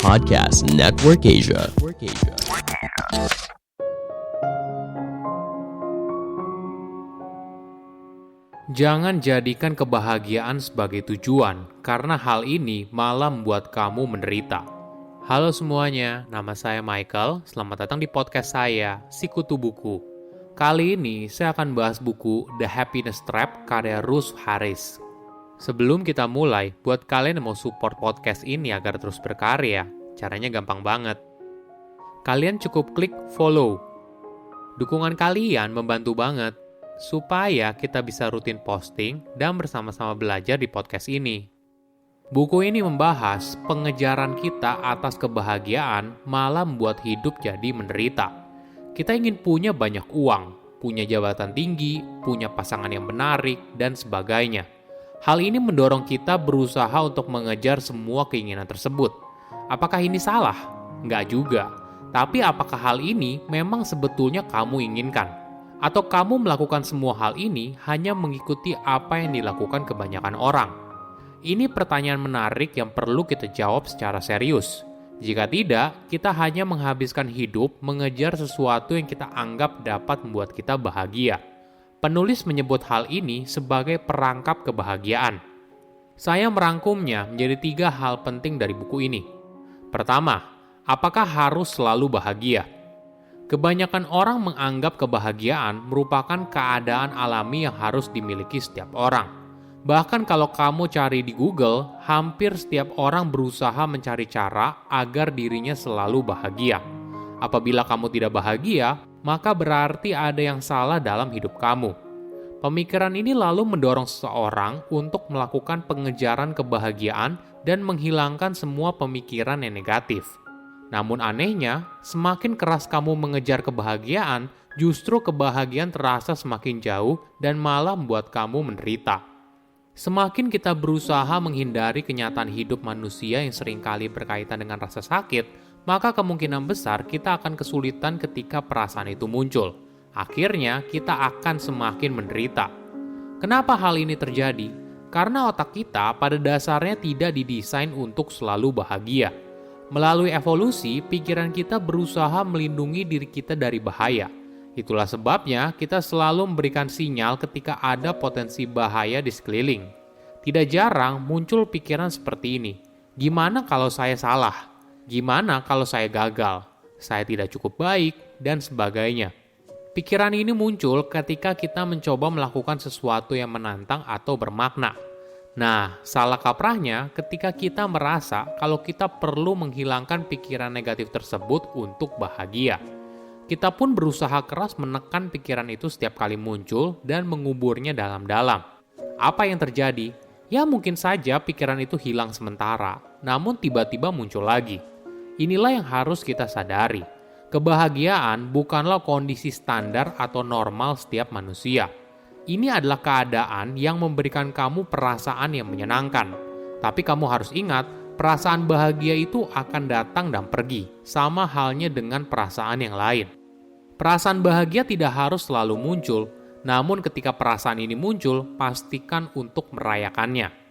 Podcast Network Asia. Jangan jadikan kebahagiaan sebagai tujuan, karena hal ini malah membuat kamu menderita. Halo semuanya, nama saya Michael. Selamat datang di podcast saya, Sikutu Buku. Kali ini saya akan bahas buku The Happiness Trap karya Russ Harris. Sebelum kita mulai, buat kalian yang mau support podcast ini agar terus berkarya, caranya gampang banget. Kalian cukup klik follow. Dukungan kalian membantu banget supaya kita bisa rutin posting dan bersama-sama belajar di podcast ini. Buku ini membahas pengejaran kita atas kebahagiaan malah membuat hidup jadi menderita. Kita ingin punya banyak uang, punya jabatan tinggi, punya pasangan yang menarik, dan sebagainya. Hal ini mendorong kita berusaha untuk mengejar semua keinginan tersebut. Apakah ini salah? Enggak juga. Tapi apakah hal ini memang sebetulnya kamu inginkan? Atau kamu melakukan semua hal ini hanya mengikuti apa yang dilakukan kebanyakan orang? Ini pertanyaan menarik yang perlu kita jawab secara serius. Jika tidak, kita hanya menghabiskan hidup mengejar sesuatu yang kita anggap dapat membuat kita bahagia. Penulis menyebut hal ini sebagai perangkap kebahagiaan. Saya merangkumnya menjadi 3 hal penting dari buku ini. Pertama, apakah harus selalu bahagia? Kebanyakan orang menganggap kebahagiaan merupakan keadaan alami yang harus dimiliki setiap orang. Bahkan kalau kamu cari di Google, hampir setiap orang berusaha mencari cara agar dirinya selalu bahagia. Apabila kamu tidak bahagia, maka berarti ada yang salah dalam hidup kamu. Pemikiran ini lalu mendorong seseorang untuk melakukan pengejaran kebahagiaan dan menghilangkan semua pemikiran yang negatif. Namun anehnya, semakin keras kamu mengejar kebahagiaan, justru kebahagiaan terasa semakin jauh dan malah membuat kamu menderita. Semakin kita berusaha menghindari kenyataan hidup manusia yang seringkali berkaitan dengan rasa sakit, maka kemungkinan besar kita akan kesulitan ketika perasaan itu muncul. Akhirnya, kita akan semakin menderita. Kenapa hal ini terjadi? Karena otak kita pada dasarnya tidak didesain untuk selalu bahagia. Melalui evolusi, pikiran kita berusaha melindungi diri kita dari bahaya. Itulah sebabnya kita selalu memberikan sinyal ketika ada potensi bahaya di sekeliling. Tidak jarang muncul pikiran seperti ini. Gimana kalau saya salah? Gimana kalau saya gagal? Saya tidak cukup baik, dan sebagainya. Pikiran ini muncul ketika kita mencoba melakukan sesuatu yang menantang atau bermakna. Nah, salah kaprahnya ketika kita merasa kalau kita perlu menghilangkan pikiran negatif tersebut untuk bahagia. Kita pun berusaha keras menekan pikiran itu setiap kali muncul dan menguburnya dalam-dalam. Apa yang terjadi? Ya mungkin saja pikiran itu hilang sementara, namun tiba-tiba muncul lagi. Inilah yang harus kita sadari. Kebahagiaan bukanlah kondisi standar atau normal setiap manusia. Ini adalah keadaan yang memberikan kamu perasaan yang menyenangkan. Tapi kamu harus ingat, perasaan bahagia itu akan datang dan pergi, sama halnya dengan perasaan yang lain. Perasaan bahagia tidak harus selalu muncul, namun ketika perasaan ini muncul, pastikan untuk merayakannya.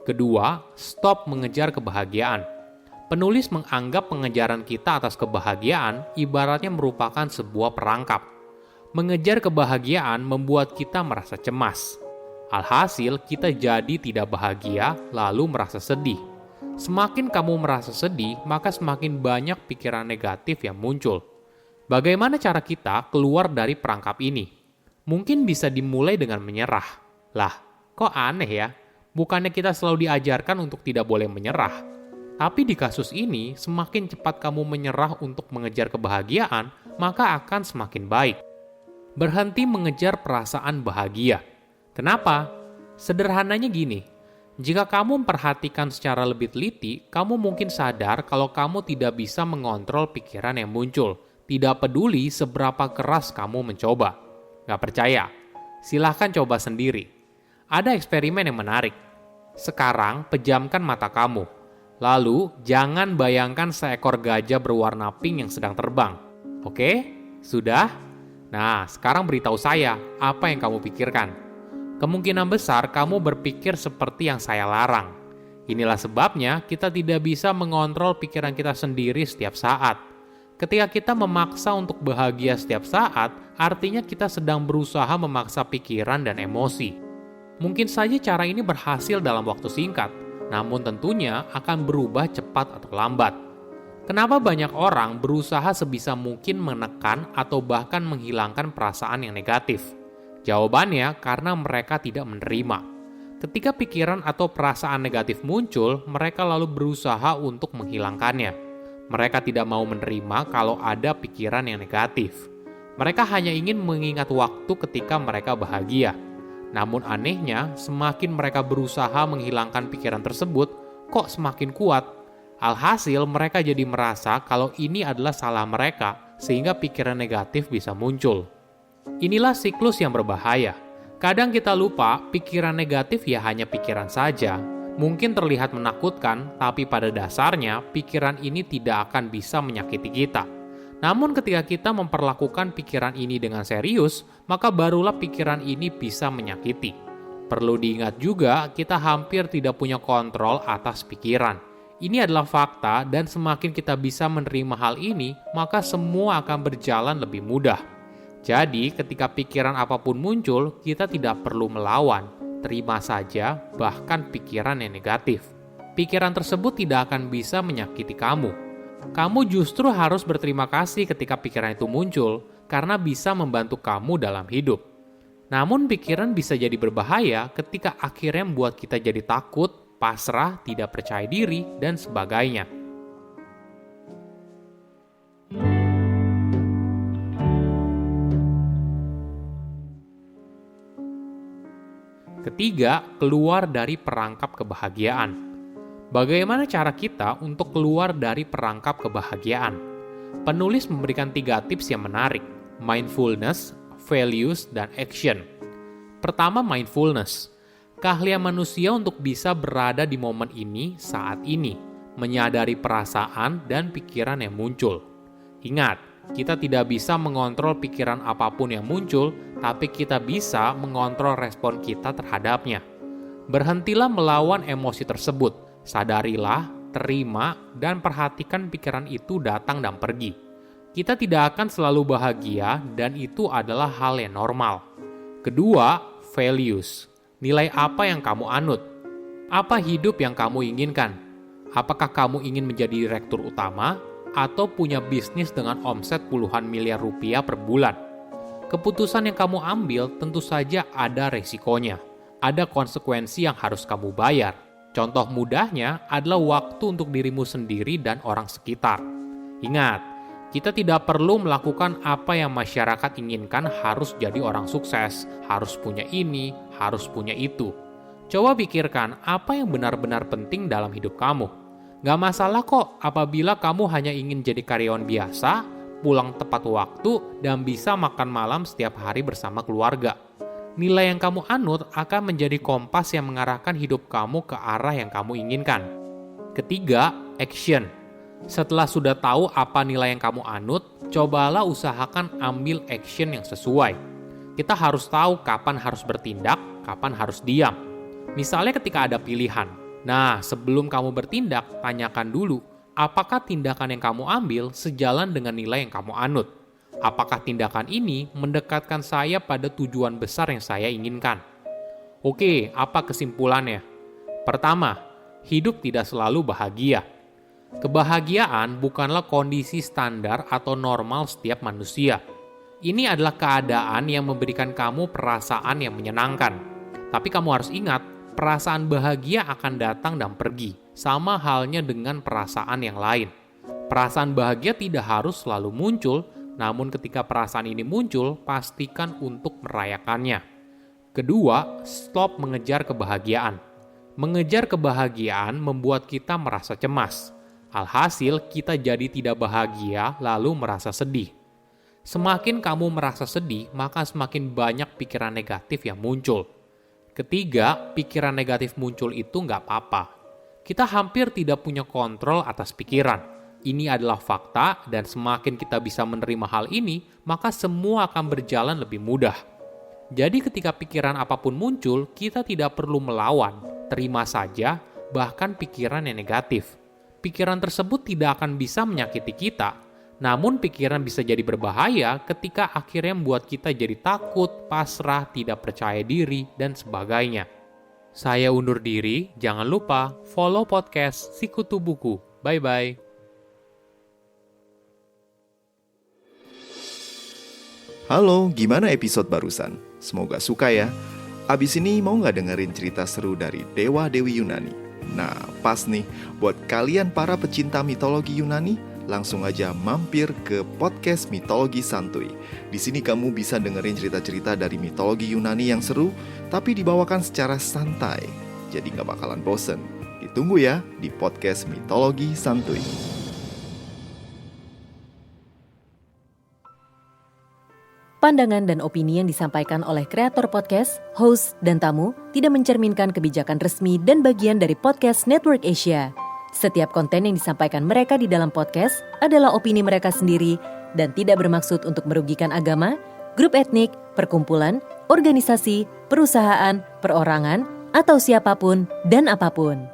Kedua, stop mengejar kebahagiaan. Penulis menganggap pengejaran kita atas kebahagiaan ibaratnya merupakan sebuah perangkap. Mengejar kebahagiaan membuat kita merasa cemas. Alhasil, kita jadi tidak bahagia lalu merasa sedih. Semakin kamu merasa sedih, maka semakin banyak pikiran negatif yang muncul. Bagaimana cara kita keluar dari perangkap ini? Mungkin bisa dimulai dengan menyerah. Lah, kok aneh ya? Bukannya kita selalu diajarkan untuk tidak boleh menyerah. Tapi di kasus ini, semakin cepat kamu menyerah untuk mengejar kebahagiaan, maka akan semakin baik. Berhenti mengejar perasaan bahagia. Kenapa? Sederhananya gini, jika kamu memperhatikan secara lebih teliti, kamu mungkin sadar kalau kamu tidak bisa mengontrol pikiran yang muncul. Tidak peduli seberapa keras kamu mencoba. Gak percaya? Silahkan coba sendiri. Ada eksperimen yang menarik. Sekarang pejamkan mata kamu. Lalu jangan bayangkan seekor gajah berwarna pink yang sedang terbang. Oke? Sudah? Nah, sekarang beritahu saya, apa yang kamu pikirkan? Kemungkinan besar kamu berpikir seperti yang saya larang. Inilah sebabnya kita tidak bisa mengontrol pikiran kita sendiri setiap saat. Ketika kita memaksa untuk bahagia setiap saat, artinya kita sedang berusaha memaksa pikiran dan emosi. Mungkin saja cara ini berhasil dalam waktu singkat, namun tentunya akan berubah cepat atau lambat. Kenapa banyak orang berusaha sebisa mungkin menekan atau bahkan menghilangkan perasaan yang negatif? Jawabannya karena mereka tidak menerima. Ketika pikiran atau perasaan negatif muncul, mereka lalu berusaha untuk menghilangkannya. Mereka tidak mau menerima kalau ada pikiran yang negatif. Mereka hanya ingin mengingat waktu ketika mereka bahagia. Namun anehnya, semakin mereka berusaha menghilangkan pikiran tersebut, kok semakin kuat. Alhasil mereka jadi merasa kalau ini adalah salah mereka, sehingga pikiran negatif bisa muncul. Inilah siklus yang berbahaya. Kadang kita lupa pikiran negatif ya hanya pikiran saja. Mungkin terlihat menakutkan, tapi pada dasarnya pikiran ini tidak akan bisa menyakiti kita. Namun ketika kita memperlakukan pikiran ini dengan serius, maka barulah pikiran ini bisa menyakiti. Perlu diingat juga, kita hampir tidak punya kontrol atas pikiran. Ini adalah fakta dan semakin kita bisa menerima hal ini, maka semua akan berjalan lebih mudah. Jadi ketika pikiran apapun muncul, kita tidak perlu melawan. Terima saja, bahkan pikiran yang negatif. Pikiran tersebut tidak akan bisa menyakiti kamu. Kamu justru harus berterima kasih ketika pikiran itu muncul, karena bisa membantu kamu dalam hidup. Namun pikiran bisa jadi berbahaya ketika akhirnya membuat kita jadi takut, pasrah, tidak percaya diri, dan sebagainya. Ketiga, keluar dari perangkap kebahagiaan. Bagaimana cara kita untuk keluar dari perangkap kebahagiaan? Penulis memberikan 3 tips yang menarik: mindfulness, values, dan action. Pertama, mindfulness. Keahlian manusia untuk bisa berada di momen ini saat ini, menyadari perasaan dan pikiran yang muncul. Ingat, kita tidak bisa mengontrol pikiran apapun yang muncul, tapi kita bisa mengontrol respon kita terhadapnya. Berhentilah melawan emosi tersebut, sadarilah, terima, dan perhatikan pikiran itu datang dan pergi. Kita tidak akan selalu bahagia, dan itu adalah hal yang normal. Kedua, values. Nilai apa yang kamu anut? Apa hidup yang kamu inginkan? Apakah kamu ingin menjadi direktur utama, atau punya bisnis dengan omset puluhan miliar rupiah per bulan? Keputusan yang kamu ambil tentu saja ada resikonya. Ada konsekuensi yang harus kamu bayar. Contoh mudahnya adalah waktu untuk dirimu sendiri dan orang sekitar. Ingat, kita tidak perlu melakukan apa yang masyarakat inginkan, harus jadi orang sukses, harus punya ini, harus punya itu. Coba pikirkan apa yang benar-benar penting dalam hidup kamu. Gak masalah kok apabila kamu hanya ingin jadi karyawan biasa, pulang tepat waktu, dan bisa makan malam setiap hari bersama keluarga. Nilai yang kamu anut akan menjadi kompas yang mengarahkan hidup kamu ke arah yang kamu inginkan. Ketiga, action. Setelah sudah tahu apa nilai yang kamu anut, cobalah usahakan ambil action yang sesuai. Kita harus tahu kapan harus bertindak, kapan harus diam. Misalnya ketika ada pilihan. Nah, sebelum kamu bertindak, tanyakan dulu, apakah tindakan yang kamu ambil sejalan dengan nilai yang kamu anut? Apakah tindakan ini mendekatkan saya pada tujuan besar yang saya inginkan? Oke, apa kesimpulannya? Pertama, hidup tidak selalu bahagia. Kebahagiaan bukanlah kondisi standar atau normal setiap manusia. Ini adalah keadaan yang memberikan kamu perasaan yang menyenangkan. Tapi kamu harus ingat, perasaan bahagia akan datang dan pergi, sama halnya dengan perasaan yang lain. Perasaan bahagia tidak harus selalu muncul, namun ketika perasaan ini muncul, pastikan untuk merayakannya. Kedua, stop mengejar kebahagiaan. Mengejar kebahagiaan membuat kita merasa cemas. Alhasil, kita jadi tidak bahagia lalu merasa sedih. Semakin kamu merasa sedih, maka semakin banyak pikiran negatif yang muncul. Ketiga, pikiran negatif muncul itu nggak apa-apa. Kita hampir tidak punya kontrol atas pikiran. Ini adalah fakta dan semakin kita bisa menerima hal ini, maka semua akan berjalan lebih mudah. Jadi ketika pikiran apapun muncul, kita tidak perlu melawan, terima saja, bahkan pikiran yang negatif. Pikiran tersebut tidak akan bisa menyakiti kita, namun pikiran bisa jadi berbahaya ketika akhirnya membuat kita jadi takut, pasrah, tidak percaya diri, dan sebagainya. Saya undur diri, jangan lupa follow podcast Sikutu Buku. Bye-bye. Halo, gimana episode barusan? Semoga suka ya. Abis ini mau nggak dengerin cerita seru dari Dewa-Dewi Yunani? Nah, pas nih, buat kalian para pecinta mitologi Yunani, langsung aja mampir ke podcast Mitologi Santuy. Di sini kamu bisa dengerin cerita-cerita dari mitologi Yunani yang seru, tapi dibawakan secara santai. Jadi nggak bakalan bosen. Ditunggu ya di podcast Mitologi Santuy. Pandangan dan opini yang disampaikan oleh kreator podcast, host, dan tamu tidak mencerminkan kebijakan resmi dan bagian dari podcast Network Asia. Setiap konten yang disampaikan mereka di dalam podcast adalah opini mereka sendiri dan tidak bermaksud untuk merugikan agama, grup etnik, perkumpulan, organisasi, perusahaan, perorangan, atau siapapun dan apapun.